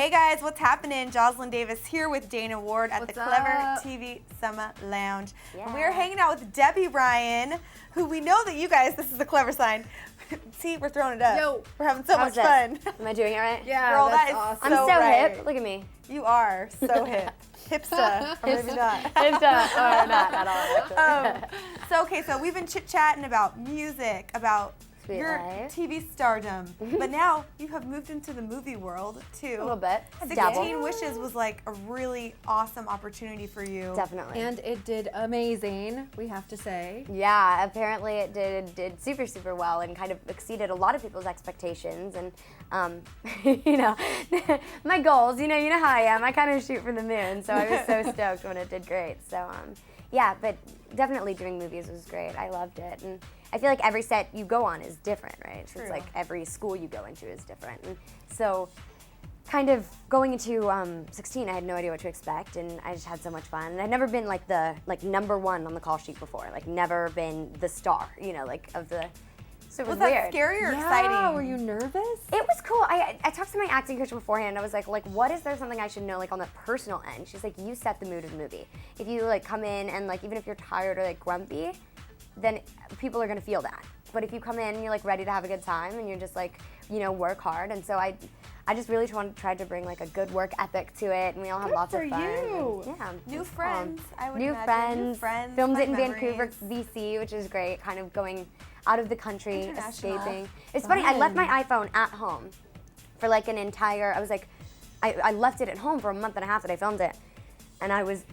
Hey guys, what's happening? Jocelyn Davis here with Dana Ward at the Clever TV Summer Lounge. Yeah. And we are hanging out with Debby Ryan, who we know that you guys, this is a clever sign. See, we're throwing it up. Yo. We're having so much this? fun. Am I doing it right? Yeah, Girl, that's that is awesome. I'm so right. hip. Look at me. You are so hip. Hipsta, or maybe not. Hipsta, or not at all, actually. So we've been chit-chatting about music, about Sweet your life. TV stardom, but now you have moved into the movie world too. A little bit. 16 Wishes was like a really awesome opportunity for you. Definitely. And it did amazing, we have to say. Yeah, apparently it did super, super well and kind of exceeded a lot of people's expectations. And, you know, my goals, you know how I am. I kind of shoot for the moon, so I was so stoked when it did great. So, yeah, but definitely doing movies was great. I loved it. And I feel like every set you go on is different, right? So True. it's like every school you go into is different. And so kind of going into 16, I had no idea what to expect, and I just had so much fun. And I'd never been like the number one on the call sheet before, like never been the star, you know, like of the. So it was Was that weird. scary or Yeah, exciting? were you nervous? It was cool. I talked to my acting coach beforehand. I was like, what is there something I should know, like on the personal end? She's like, you set the mood of the movie. If you like come in and like even if you're tired or like grumpy, then people are gonna feel that. But if you come in and you're like ready to have a good time and you're just like, you know, work hard. And so I just really tried to bring like a good work ethic to it, and we all had Good lots for of fun. you. And, yeah, New it was friends, fun. I would New imagine. New friends. friends, Filmed fun it in Vancouver, memories. BC, which is great. Kind of going out of the country, International. escaping. It's funny. I left my iPhone at home for like an entire. I left it at home for a month and a half that I filmed it, and I was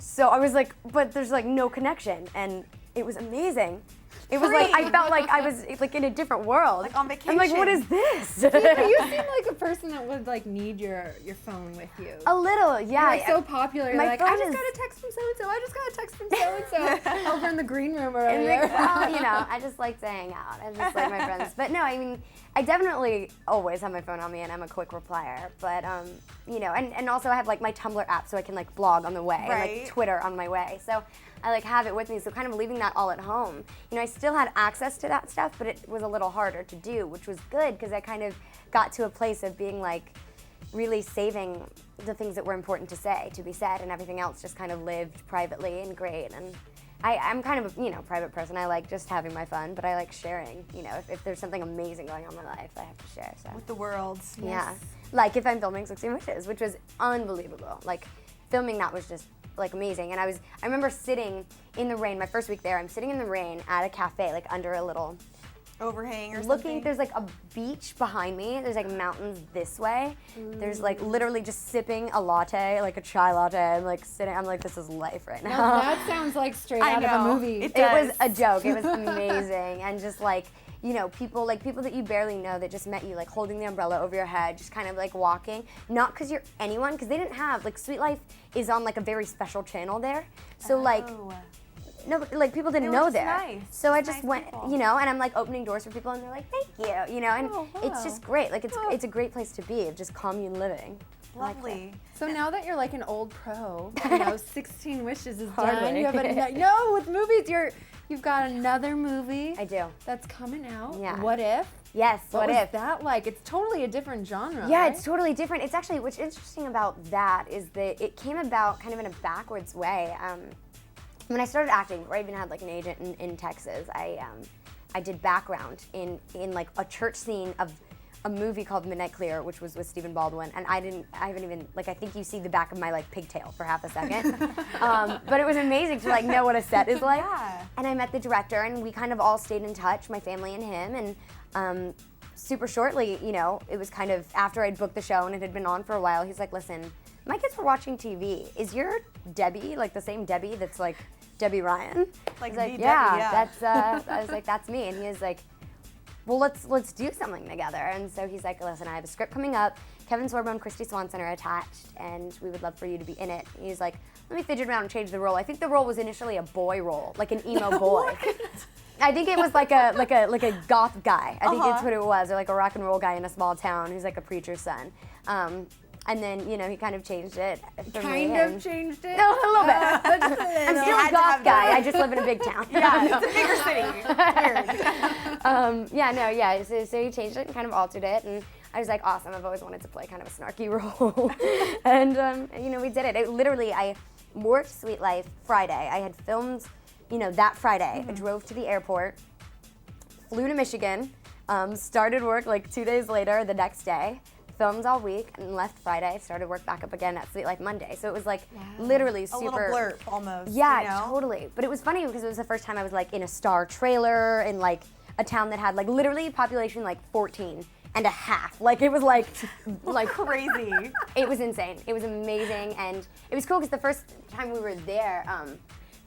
like, but there's like no connection, and it was amazing. It was like I felt like I was like in a different world. Like on vacation. I'm like, what is this? You seem like a person that would like need your phone with you. A little, yeah. You're like so popular. You're My like, phone I just is- got a text from so-and-so. I just got a text from so-and-so over in the green room or And over like, there. well, you know, I just like to hang out. I just like my friends. But no, I mean, I definitely always have my phone on me, and I'm a quick replier. But you know, and also I have like my Tumblr app, so I can like blog on the way, and Right. like Twitter on my way. So I like have it with me. So kind of leaving that all at home. You know, I still had access to that stuff, but it was a little harder to do, which was good because I kind of got to a place of being like really saving the things that were important to be said, and everything else just kind of lived privately and great. And I'm kind of a, you know, private person. I like just having my fun, but I like sharing. You know, if there's something amazing going on in my life, I have to share. So With the world. yeah, like if I'm filming 16 Wishes, which was unbelievable. Like filming that was just like amazing. And I remember sitting in the rain. My first week there, I'm sitting in the rain at a cafe, like under a little Overhang or looking. something. There's like a beach behind me. There's like mountains this way. There's like literally just sipping a latte, like a chai latte. I'm like sitting. I'm like, this is life right now. Now, that sounds like straight I out of a know. movie. It It was does. a joke. It was amazing. And just like, you know, people that you barely know that just met you, like holding the umbrella over your head, just kind of like walking. Not because you're anyone, because they didn't have, like Sweet Life is on like a very special channel there. So like, Oh. no, like people didn't They were know just there. nice. So I Just just nice went, people. you know, and I'm like opening doors for people and they're like, thank you know, and Oh, it's wow. just great. Like it's a great place to be, of just commune living. I like Lovely. So now that you're like an old pro, you know, 16 Wishes is done. Hardly. You have no, with movies, you've got another movie I do. that's coming out. Yeah. What If? Yes, What what was if? that like? It's totally a different genre. Yeah, right? it's totally different. It's actually, what's interesting about that is that it came about kind of in a backwards way. When I started acting, before I even had like an agent in Texas, I did background in like a church scene of a movie called Midnight Clear, which was with Stephen Baldwin, and I haven't even, like I think you see the back of my like pigtail for half a second. But it was amazing to like know what a set is like. Yeah. And I met the director, and we kind of all stayed in touch, my family and him, and super shortly, you know, it was kind of after I'd booked the show and it had been on for a while, he's like, listen, my kids were watching TV. Is your Debbie like the same Debbie that's like Debby Ryan? Like I was like, the yeah, Debbie, yeah. that's, I was like, that's me. And he was like, well, let's do something together. And so he's like, listen, I have a script coming up. Kevin Sorbo and Kristy Swanson are attached, and we would love for you to be in it. And he's like, let me fidget around and change the role. I think the role was initially a boy role, like an emo boy. I think it was like a goth guy. I think that's what it was, or like a rock and roll guy in a small town who's like a preacher's son. And then, you know, he kind of changed it for me. Kind of changed it? No, a little bit. I'm still a had to goth have guy. that. I just live in a big town. Yeah, it's a bigger city. It's weird. So he changed it and kind of altered it, and I was like, awesome, I've always wanted to play kind of a snarky role. And, you know, we did it. I worked Sweet Life Friday. I had filmed, you know, that Friday. I drove to the airport, flew to Michigan, started work like 2 days later, the next day, filmed all week, and left Friday, started work back up again at Sweet Life Monday. So it was like literally super. A little blurb almost. Yeah, you know? totally. But it was funny because it was the first time I was like in a star trailer in like a town that had like literally population like 14 and a half. Like it was like crazy. It was insane. It was amazing, and it was cool because the first time we were there,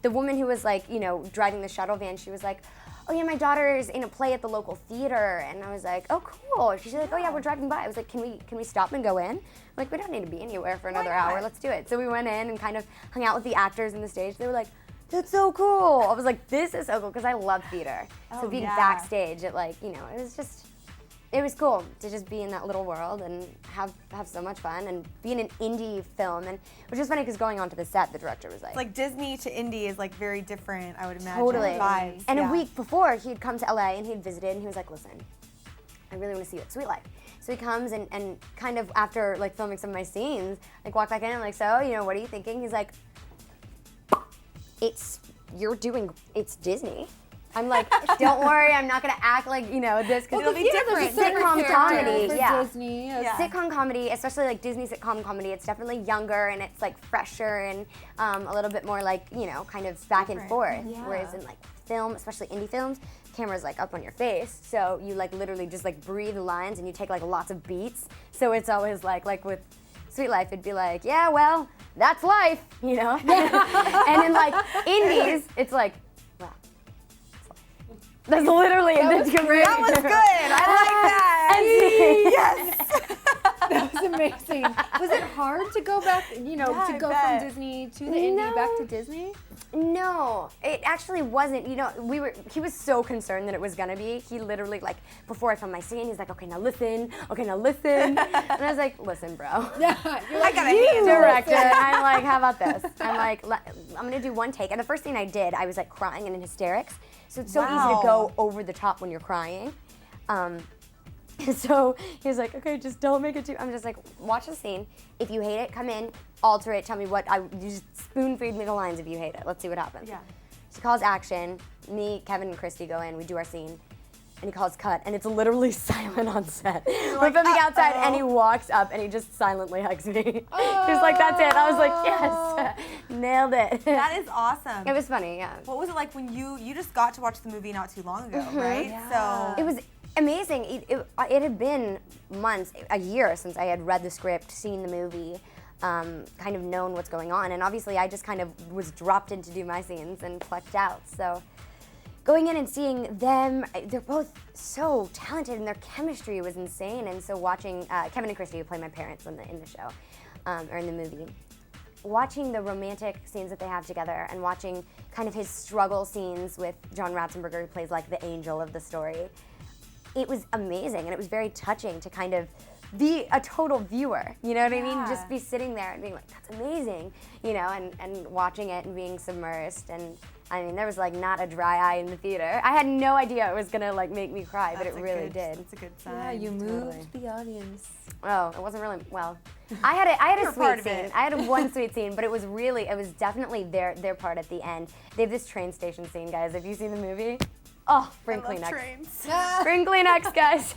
the woman who was like, you know, driving the shuttle van, she was like, oh yeah, my daughter's in a play at the local theater, and I was like, oh cool. She's like, oh yeah, we're driving by. I was like, can we stop and go in? I'm like, we don't need to be anywhere for another hour. Let's do it. So we went in and kind of hung out with the actors on the stage. They were like, that's so cool. I was like, this is so cool because I love theater. So being backstage at like, you know, it was cool to just be in that little world and have so much fun and be in an indie film, and which is funny because going onto the set, the director was like, It's like Disney to indie is like very different, I would imagine. totally. Vibes. And a week before, he'd come to LA and he'd visited, and he was like, listen, I really want to see you at Sweet Life. So he comes and kind of after like filming some of my scenes, like walk back in and I'm like, so, you know, what are you thinking? He's like, it's Disney. I'm like, don't worry, I'm not gonna act like, you know, this, because it'll be different. Sitcom comedy, for Disney. Sitcom comedy, especially like Disney sitcom comedy, it's definitely younger and it's like fresher and a little bit more like, you know, kind of back and forth. Yeah. Whereas in like film, especially indie films, camera's like up on your face, so you like literally just like breathe lines and you take like lots of beats. So it's always like with Sweet Life, it'd be like, yeah, well, that's life, you know? And in like indies, it's like, wow. That's literally That was great. That was good. I like that. Yes. That was amazing. Was it hard to go back, you know, Yeah, to I go bet. from Disney to the indie back to Disney? No, it actually wasn't. You know, he was so concerned that it was gonna be. He literally, like, before I filmed my scene, he's like, okay, now listen. And I was like, listen, bro. Yeah, I got a hand. Director. I'm like, how about this? I'm like, I'm gonna do one take. And the first thing I did, I was like crying and in hysterics. So it's so easy to go over the top when you're crying. So he was like, okay, just don't make it too. I'm just like, watch the scene. If you hate it, come in, alter it, tell me you just spoon feed me the lines if you hate it. Let's see what happens. Yeah. She calls action. Me, Kevin, and Kristy go in. We do our scene. And he calls cut, and it's literally silent on set. We're filming outside, and he walks up, and he just silently hugs me. He was like, that's it. I was like, yes, nailed it. That is awesome. It was funny, yeah. What was it like when you just got to watch the movie not too long ago, right? Yeah. So It was amazing. It had been months, a year since I had read the script, seen the movie, kind of known what's going on, and obviously I just kind of was dropped in to do my scenes and plucked out. So going in and seeing them, they're both so talented and their chemistry was insane. And so watching Kevin and Kristy, who play my parents in the show, or in the movie, watching the romantic scenes that they have together and watching kind of his struggle scenes with John Ratzenberger, who plays like the angel of the story, it was amazing, and it was very touching to kind of be a total viewer, you know what I mean? Just be sitting there and being like, that's amazing, you know, and watching it and being submersed. And I mean, there was like not a dry eye in the theater. I had no idea it was gonna like make me cry, but it really did. That's a good sign. Yeah, you moved the audience. Oh, it wasn't really, well, I had You're a part sweet of scene. it. I had one sweet scene, but it was definitely their part at the end. They have this train station scene, guys. Have you seen the movie? Oh, bring I love Kleenex. trains. Bring Kleenex, guys.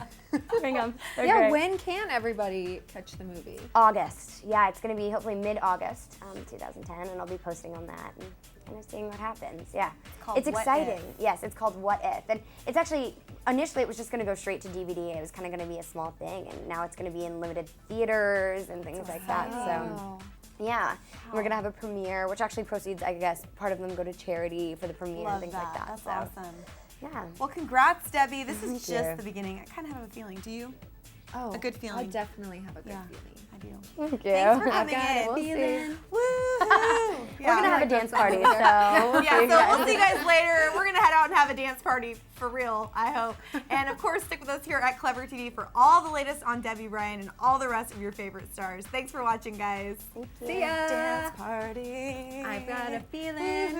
Bring them. They're Yeah, great. when can everybody catch the movie? August. Yeah, it's going to be hopefully mid-August, 2010, and I'll be posting on that and kind of seeing what happens. Yeah. called It's What exciting. If. Yes, it's called What If. And it's actually, initially it was just going to go straight to DVD. It was kind of going to be a small thing, and now it's going to be in limited theaters and things like that. So, yeah. We're going to have a premiere, which actually proceeds, I guess, part of them go to charity for the premiere Love and things that. like that. That's so, awesome. Yeah. Well, congrats, Debbie. This is Thank just you. the beginning. I kind of have a feeling. Do you? Oh, A good feeling. I definitely have a good feeling. I do. Thank you. Thanks for I've coming got in. a feeling. Woohoo! We're going to have a dance party, so Yeah, so we'll see you guys later. We're going to head out and have a dance party for real, I hope. And of course, stick with us here at Clever TV for all the latest on Debby Ryan and all the rest of your favorite stars. Thanks for watching, guys. Thank you. See ya. Dance party. I've got a feeling.